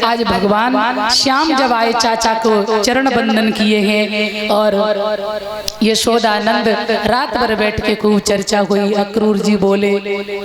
आज भगवान श्याम जब आए चाचा को चरण बंदन किए हैं और यशोदानंद रात भर बैठ के खूब चर्चा हुई। अक्रूर जी बोले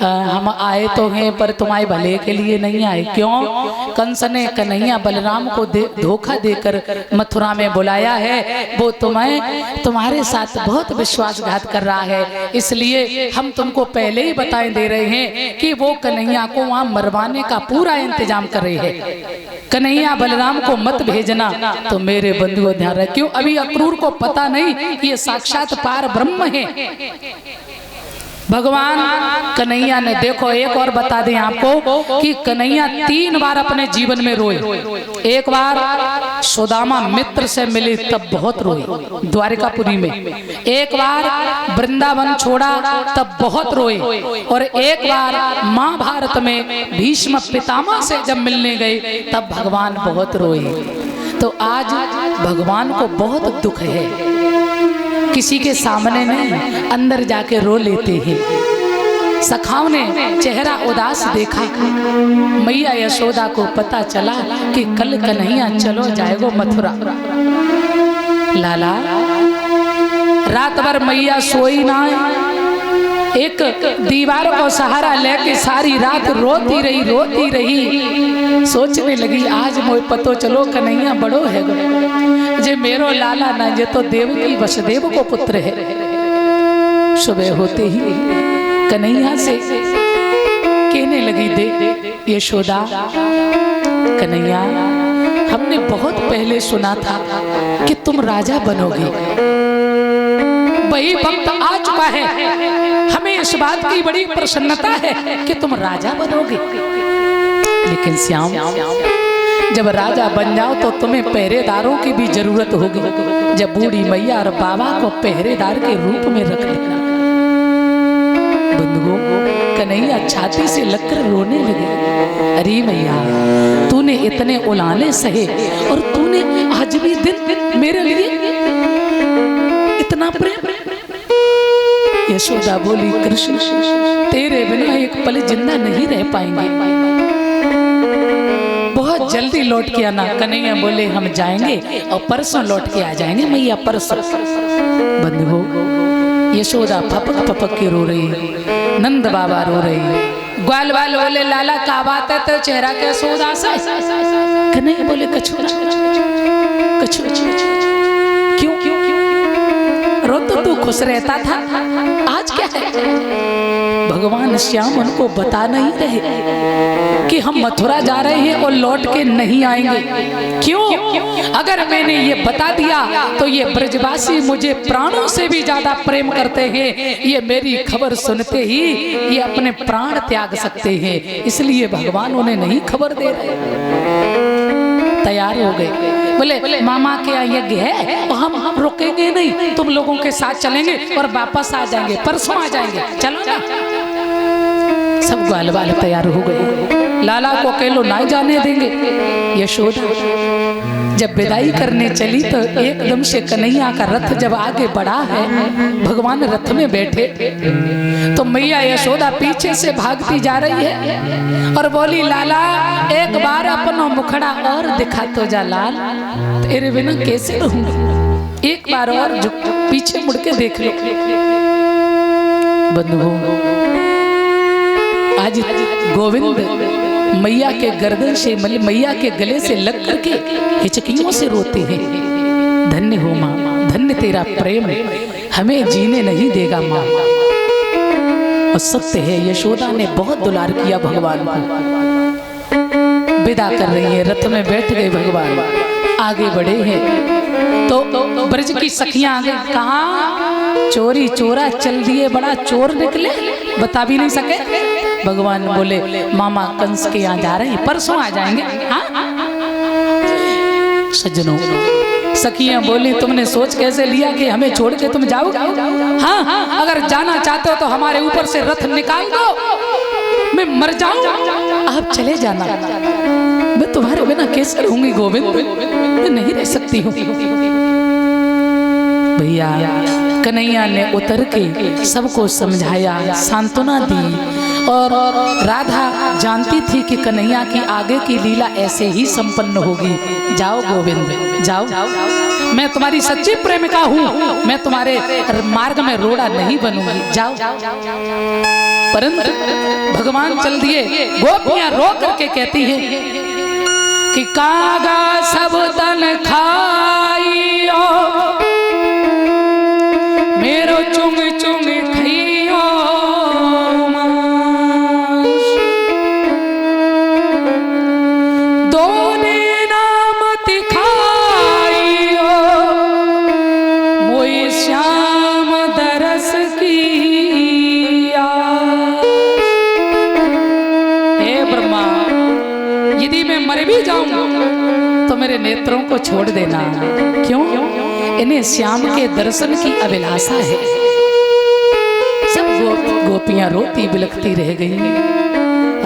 हम आए तो हैं पर तुम्हारे भले के लिए नहीं आए। क्यों? कंस ने कन्हैया बलराम को धोखा देकर मथुरा में बुलाया है, वो तुम्हारे साथ बहुत विश्वासघात कर रहा है, इसलिए हम तुमको पहले ही बताए दे रहे हैं कि वो कन्हैया को वहां मरवाने का पूरा इंतजाम कर रहे हैं। कन्हैया बलराम को मत भेजना। तो मेरे बंधुओं ध्यान रखियो, अभी अक्रूर को पता नहीं ये साक्षात पार ब्रह्म है। भगवान कन्हैया ने, देखो एक और बता दें आपको कि कन्हैया 3 बार अपने जीवन में रोए। एक बार सुदामा मित्र से मिले तब बहुत रोए द्वारिकापुरी में, एक बार वृंदावन छोड़ा तब बहुत रोए, और एक बार महाभारत में भीष्म पितामह से जब मिलने गए तब भगवान बहुत रोए। तो आज भगवान को बहुत दुख है, किसी के सामने नहीं, अंदर जाके रो लेते हैं। सखाओं ने चेहरा उदास देखा। मैया यशोदा को पता चला कि कल कन्हैया चलो जाएगो मथुरा। लाला रात भर मैया सोई ना, एक दीवार को सहारा लेके सारी रात रोती रही। सोचने लगी आज मोए पतो चलो कन्हैया बड़ो है जे मेरो लाला ना, जे तो देवकी वसुदेव को पुत्र है। सुबह होते ही कन्हैया से कहने लगी दे यशोदा, कन्हैया हमने बहुत पहले सुना था कि तुम राजा बनोगे, वही वक्त आ चुका है, हमें इस बात की बड़ी प्रसन्नता है कि तुम राजा बनोगे। लेकिन श्याम जब राजा बन जाओ तो तुम्हें पहरेदारों की भी जरूरत होगी। जब बूढ़ी मैया और बाबा को पहरेदार के रूप में रख लेना। बंधुओं कन्हैया छाती से लगकर रोने लगे। अरे मैया तूने इतने उलाने सहे और तूने आज भी दिन मेरे लिए इतना प्रेम। यशोदा बोली कृष्ण तेरे बिना एक पल जिंदा नहीं रह पाएंगे, बहुत जल्दी लौट के आना। कन्हैया बोले हम जाएंगे और परसों लौट के आ जाएंगे मैया, परसों। बंधुओं यशोदा पपक पपक के रो रही, नंद बाबा रो रही। ग्वाल वाल बोले लाला का बात है तो चेहरा कैसे उदास है? कन्हैया बोले कछु क्यों रो तो तू खुश रहता था, आज क्या है? भगवान श्याम उनको बता नहीं रहे कि हम मथुरा जा रहे हैं और लौट के नहीं आएंगे। क्यों? अगर मैंने ये बता दिया तो ये ब्रजवासी मुझे प्राणों से भी ज्यादा प्रेम करते हैं, ये मेरी खबर सुनते ही ये अपने प्राण त्याग सकते हैं, इसलिए भगवान उन्हें नहीं खबर दे रहे। तैयार हो गए, बोले मामा के यहाँ यज्ञ है और हम रुकेंगे नहीं, तुम लोगों के साथ चलेंगे और वापस आ जाएंगे, परसों आ जाएंगे, चलो ना। सब ग्वाल वाल तैयार हो गए, लाला को अकेलो ना जाने देंगे। यशोदा जब विदाई करने चली तो एकदम से कन्हैया का रथ जब आगे बढ़ा है, भगवान रथ में बैठे तो मैया यशोदा पीछे से भागती जा रही है और बोली लाला एक बार अपना मुखड़ा और दिखा तो जा लाल, तेरे बिना कैसे रहूंगी, एक बार और पीछे मुड़ के देख लो। बंधुओं आज गोविंद मैया के गर्दन से मैया के गले से लग करके हिचकियों से रोते हैं। धन्य हो माँ, धन्य तेरा प्रेम हमें जीने नहीं देगा माँ। और सत्य है यशोदा ने बहुत दुलार किया भगवान को। विदा कर रही है, रथ में बैठ गए भगवान, आगे बढ़े हैं तो ब्रज की सखियां आ गई। कहाँ चोरी चोरा चल दिए, बड़ा चोर निकले, बता भी नहीं सके। भगवान बोले मामा कंस के यहाँ जा रहे हैं, परसों आ जाएंगे। हाँ सज्जनों सखियां बोली तुमने सोच कैसे लिया कि हमें छोड़ के तुम जाओगे? हाँ अगर जाना चाहते हो तो हमारे ऊपर से रथ निकाल दो, मैं मर जाऊं, आप चले जाना, मैं तुम्हारे बिना कैसे रहूंगी गोविंद, मैं नहीं रह सकती हूँ। भैया कन्हैया ने उतर के सबको समझाया, सांत्वना दी और राधा जानती थी कि कन्हैया की आगे की लीला ऐसे ही संपन्न होगी। जाओ गोविंद जाओ, मैं तुम्हारी सच्ची प्रेमिका हूँ, मैं तुम्हारे मार्ग में रोड़ा नहीं बनूंगी, जाओ। परंतु भगवान चल दिए। गोपियां रो करके कहती हैं कि कागा सब तन खाइयो, मेरो चुंग चुंग खइयो मांस, दोने नाम तिखाइयो, मोई श्याम दरस की आस। हे ब्रह्मा, यदि मैं मर भी जाऊं तो मेरे नेत्रों को छोड़ देना। क्यों? इन्हें श्याम के दर्शन की अभिलाषा है। सब गोपियां रोती बिलखती रह गई।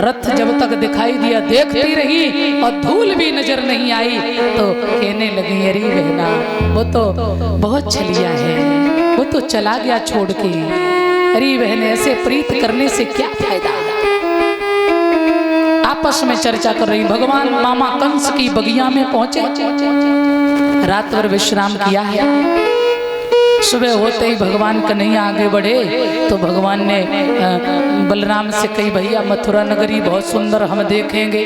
रथ जब तक दिखाई दिया देखती रही और धूल भी नजर नहीं आई तो कहने लगी, अरे बहना वो तो बहुत छलिया है, वो तो चला गया छोड़ के। अरे बहन, ऐसे प्रीत करने से क्या फायदा। आपस में चर्चा कर रही। भगवान मामा कंस की बगिया में पहुंचे, रात भर विश्राम किया है। सुबह होते ही भगवान कन्हैया आगे बढ़े तो भगवान ने बलराम से कही, भैया मथुरा नगरी बहुत सुंदर, हम देखेंगे।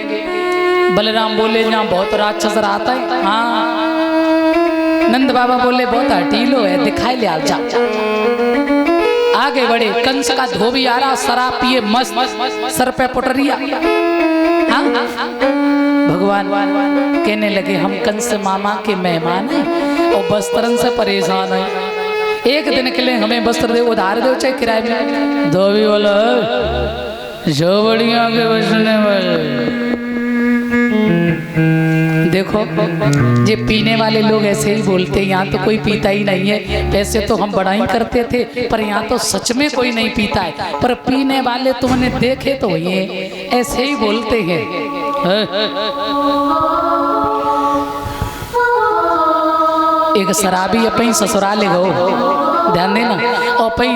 बलराम बोले, यहाँ बहुत राक्षस आता है। हाँ। नंद बाबा बोले, बहुत हटीलो है, दिखाई ले आप, जाओ। आगे बढ़े। कंस का धोबी आ रहा, शराब पिए मस्त, सर पे पुटरिया। हाँ? भगवान कहने लगे, हम कंस मामा के मेहमान हैं और वस्त्रन से परेशान हैं। एक दिन के लिए हमें वस्त्र दे, उधार दो चाहे किराए में। धोबी बोला, जोबड़ियों के बसने वाले। देखो, ये पीने वाले लोग ऐसे ही बोलते हैं। यहाँ तो कोई पीता ही नहीं है। वैसे तो हम बड़ा ही करते थे, पर यहाँ तो सच में कोई नहीं पीता है। पर पीने वाले तुमने देखे तो ये ऐसे ही बोलते हैं। एक शराबी अपनी ससुराल गो, ध्यान देना, और अपनी